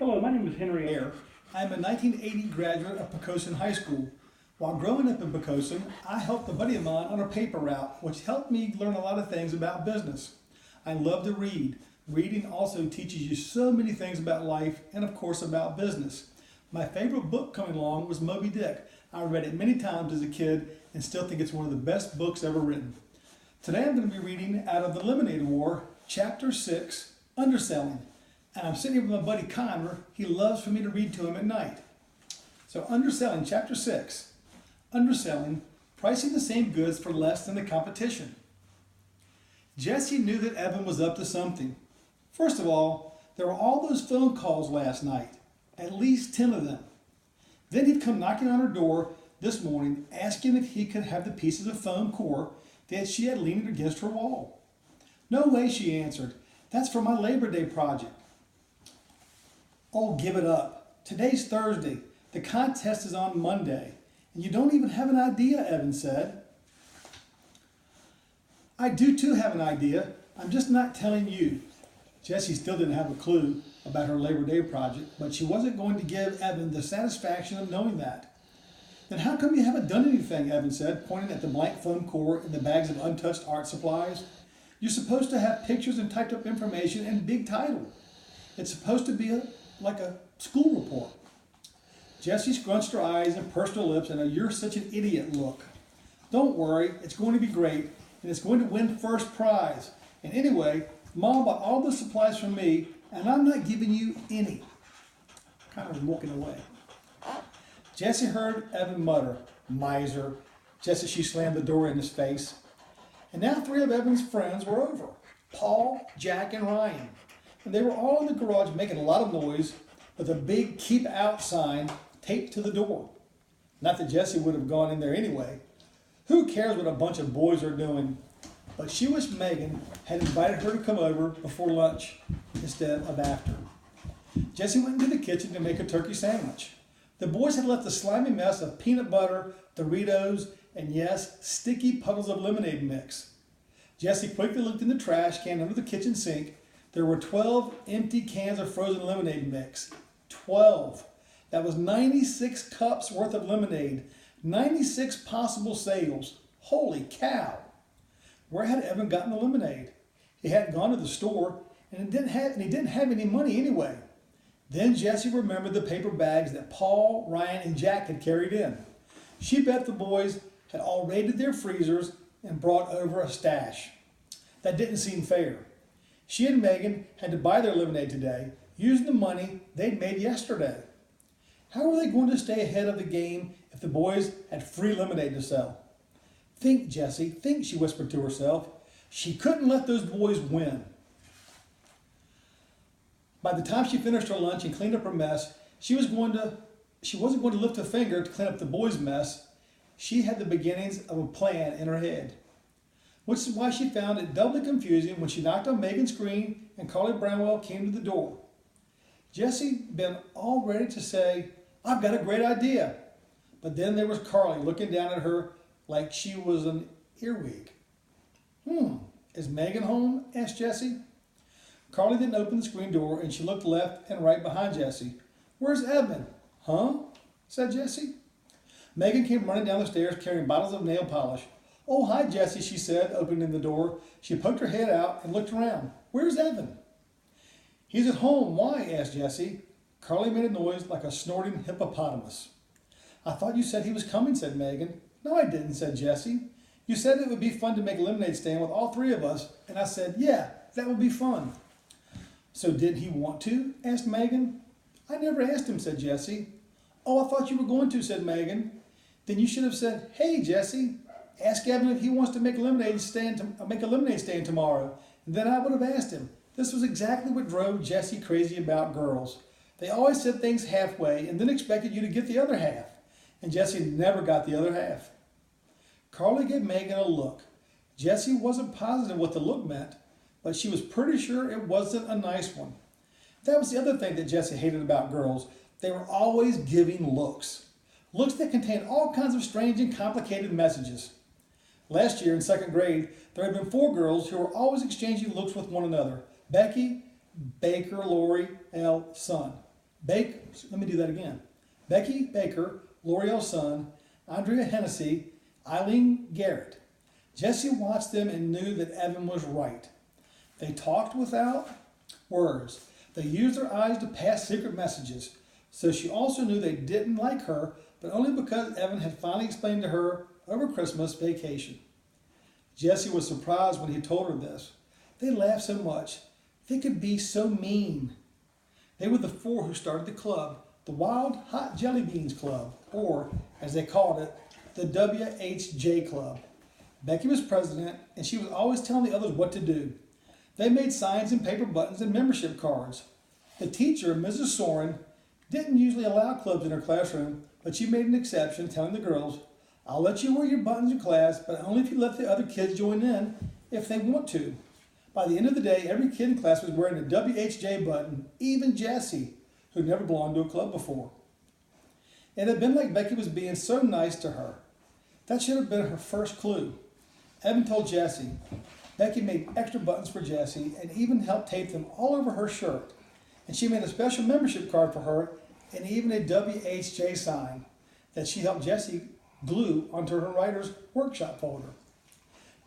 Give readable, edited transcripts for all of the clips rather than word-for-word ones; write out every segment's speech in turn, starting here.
Hello, my name is Henry Ayer. I am a 1980 graduate of Poquoson High School. While growing up in Poquoson, I helped a buddy of mine on a paper route, which helped me learn a lot of things about business. I love to read. Reading also teaches you so many things about life and, of course, about business. My favorite book coming along was Moby Dick. I read it many times as a kid and still think it's one of the best books ever written. Today I'm going to be reading out of The Lemonade War, Chapter 6, Underselling. And I'm sitting here with my buddy Connor. He loves for me to read to him at night. So Underselling, Chapter 6. Underselling, pricing the same goods for less than the competition. Jesse knew that Evan was up to something. First of all, there were all those phone calls last night, at least 10 of them. Then he'd come knocking on her door this morning, asking if he could have the pieces of foam core that she had leaning against her wall. No way, she answered. That's for my Labor Day project. Oh, give it up. Today's Thursday. The contest is on Monday. And you don't even have an idea, Evan said. I do too have an idea. I'm just not telling you. Jessie still didn't have a clue about her Labor Day project, but she wasn't going to give Evan the satisfaction of knowing that. Then how come you haven't done anything, Evan said, pointing at the blank foam core and the bags of untouched art supplies. You're supposed to have pictures and typed up information and big title. It's supposed to be like a school report. Jessie scrunched her eyes and pursed her lips in a "you're such an idiot" look. Don't worry, it's going to be great, and it's going to win first prize. And anyway, Mom bought all the supplies for me, and I'm not giving you any. Kind of walking away. Jessie heard Evan mutter, "Miser," just as she slammed the door in his face. And now 3 of Evan's friends were over. Paul, Jack, and Ryan. And they were all in the garage making a lot of noise with a big "keep out" sign taped to the door. Not that Jessie would have gone in there anyway. Who cares what a bunch of boys are doing? But she wished Megan had invited her to come over before lunch instead of after. Jessie went into the kitchen to make a turkey sandwich. The boys had left a slimy mess of peanut butter, Doritos, and yes, sticky puddles of lemonade mix. Jessie quickly looked in the trash can under the kitchen sink. There were 12 empty cans of frozen lemonade mix. 12. That was 96 cups worth of lemonade. 96 possible sales. Holy cow. Where had Evan gotten the lemonade? He hadn't gone to the store, and he didn't have any money anyway. Then Jessie remembered the paper bags that Paul, Ryan, and Jack had carried in. She bet the boys had all raided their freezers and brought over a stash. That didn't seem fair. She and Megan had to buy their lemonade today, using the money they'd made yesterday. How were they going to stay ahead of the game if the boys had free lemonade to sell? Think, Jessie, think, she whispered to herself. She couldn't let those boys win. By the time she finished her lunch and cleaned up her mess, she wasn't going to lift a finger to clean up the boys' mess. She had the beginnings of a plan in her head, which is why she found it doubly confusing when she knocked on Megan's screen and Carly Brownwell came to the door. Jessie been all ready to say, "I've got a great idea." But then there was Carly looking down at her like she was an earwig. Is Megan home?" asked Jessie. Carly didn't open the screen door and she looked left and right behind Jessie. "Where's Evan?" "Huh?" said Jessie. Megan came running down the stairs carrying bottles of nail polish. "Oh, hi, Jessie," she said, opening the door. She poked her head out and looked around. "Where's Evan?" "He's at home. Why?" asked Jessie. Carly made a noise like a snorting hippopotamus. "I thought you said he was coming," said Megan. "No, I didn't," said Jessie. "You said it would be fun to make a lemonade stand with all 3 of us, and I said, yeah, that would be fun." "So did he want to?" asked Megan. "I never asked him," said Jessie. "Oh, I thought you were going to," said Megan. "Then you should have said, 'Hey, Jessie, ask Evan if he wants to make a lemonade stand tomorrow.' And then I would have asked him." This was exactly what drove Jessie crazy about girls. They always said things halfway and then expected you to get the other half. And Jessie never got the other half. Carly gave Megan a look. Jessie wasn't positive what the look meant, but she was pretty sure it wasn't a nice one. That was the other thing that Jessie hated about girls. They were always giving looks. Looks that contained all kinds of strange and complicated messages. Last year in 2nd grade, there had been 4 girls who were always exchanging looks with one another. Becky, Baker, Lori, L, Son. Let me do that again. Becky Baker, L'Oreal's son, Andrea Hennessy, Eileen Garrett. Jessie watched them and knew that Evan was right. They talked without words. They used their eyes to pass secret messages. So she also knew they didn't like her, but only because Evan had finally explained to her over Christmas vacation. Jessie was surprised when he told her this. They laughed so much. They could be so mean. They were the four who started the club, the Wild Hot Jelly Beans Club, or, as they called it, the WHJ Club. Becky was president, and she was always telling the others what to do. They made signs and paper buttons and membership cards. The teacher, Mrs. Soren, didn't usually allow clubs in her classroom, but she made an exception, telling the girls, "I'll let you wear your buttons in class, but only if you let the other kids join in if they want to." By the end of the day, every kid in class was wearing a WHJ button, even Jessie, who never belonged to a club before. It had been like Becky was being so nice to her. That should have been her first clue. Evan told Jessie. Becky made extra buttons for Jessie and even helped tape them all over her shirt. And she made a special membership card for her and even a WHJ sign that she helped Jessie glue onto her writer's workshop folder.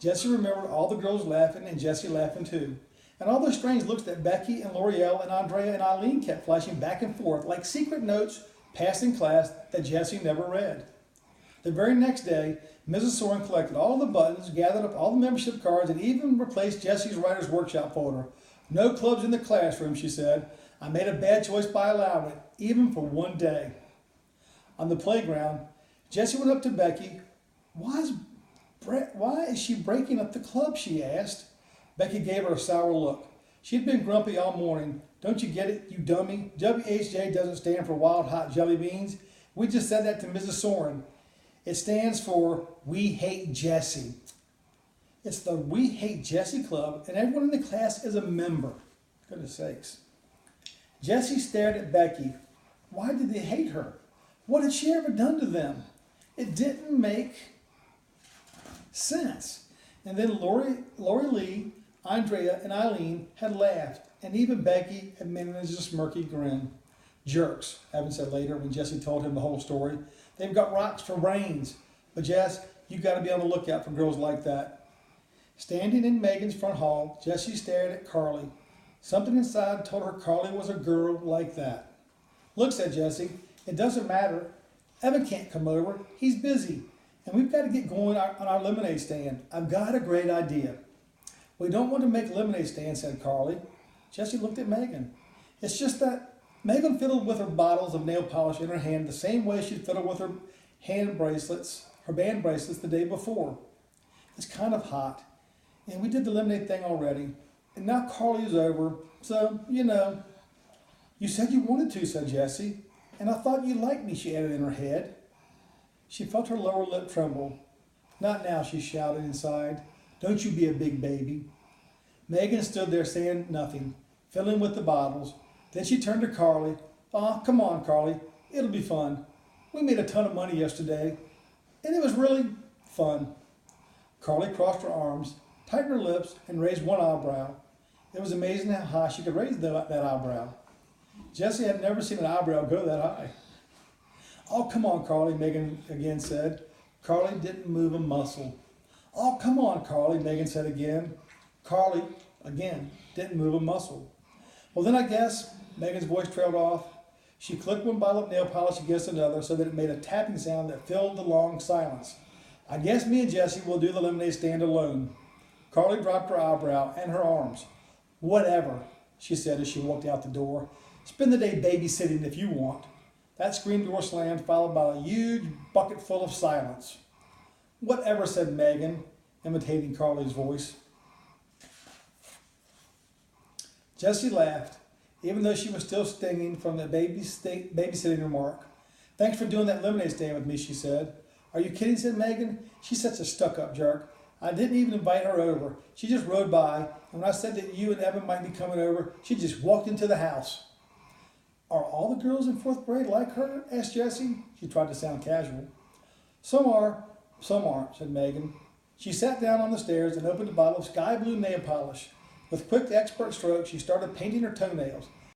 Jessie remembered all the girls laughing and Jessie laughing too. And all those strange looks that Becky and L'Oreal and Andrea and Eileen kept flashing back and forth like secret notes passed in class that Jessie never read. The very next day, Mrs. Soren collected all the buttons, gathered up all the membership cards, and even replaced Jessie's writer's workshop folder. "No clubs in the classroom," she said. "I made a bad choice by allowing it, even for one day." On the playground, Jessie went up to Becky. Why is she breaking up the club?" she asked. Becky gave her a sour look. She'd been grumpy all morning. "Don't you get it, you dummy? WHJ doesn't stand for Wild Hot Jelly Beans. We just said that to Mrs. Soren. It stands for We Hate Jessie. It's the We Hate Jessie Club, and everyone in the class is a member." Goodness sakes. Jessie stared at Becky. Why did they hate her? What had she ever done to them? It didn't make sense. And then Lori Lee, Andrea, and Eileen had laughed, and even Becky had managed a smirky grin. "Jerks," Evan said later when Jessie told him the whole story. "They've got rocks for brains. But Jess, you got to be on the lookout for girls like that." Standing in Megan's front hall, Jessie stared at Carly. Something inside told her Carly was a girl like that. "Look," said Jessie, "it doesn't matter. Evan can't come over. He's busy. And we've got to get going on our lemonade stand. I've got a great idea." "We don't want to make a lemonade stand," said Carly. Jessie looked at Megan. "It's just that Megan fiddled with her bottles of nail polish in her hand the same way she'd fiddled with her band bracelets the day before. It's kind of hot, and we did the lemonade thing already, and now Carly is over, so, you know." "You said you wanted to," said Jessie, "and I thought you liked me," she added in her head. She felt her lower lip tremble. "Not now," she shouted inside. "Don't you be a big baby." Megan stood there saying nothing, fiddling with the bottles. Then she turned to Carly. "Aw, come on, Carly. It'll be fun. We made a ton of money yesterday, and it was really fun." Carly crossed her arms, tightened her lips, and raised one eyebrow. It was amazing how high she could raise that eyebrow. Jessie had never seen an eyebrow go that high. "Oh, come on, Carly," Megan again said. Carly didn't move a muscle. "Oh, come on, Carly," Megan said again. Carly, again, didn't move a muscle. "Well, then I guess," Megan's voice trailed off. She clicked one bottle of nail polish against another so that it made a tapping sound that filled the long silence. "I guess me and Jessie will do the lemonade stand alone." Carly dropped her eyebrow and her arms. "Whatever," she said as she walked out the door. "Spend the day babysitting if you want." That screen door slammed, followed by a huge bucket full of silence. "Whatever," said Megan, imitating Carly's voice. Jessie laughed, even though she was still stinging from the babysitting remark. "Thanks for doing that lemonade stand with me," she said. "Are you kidding?" said Megan. "She's such a stuck-up jerk. I didn't even invite her over. She just rode by, and when I said that you and Evan might be coming over, she just walked into the house." "Are all the girls in 4th grade like her?" asked Jessie. She tried to sound casual. Some are, some aren't," said Megan. She sat down on the stairs and opened a bottle of sky blue nail polish. With quick, expert strokes, she started painting her toenails.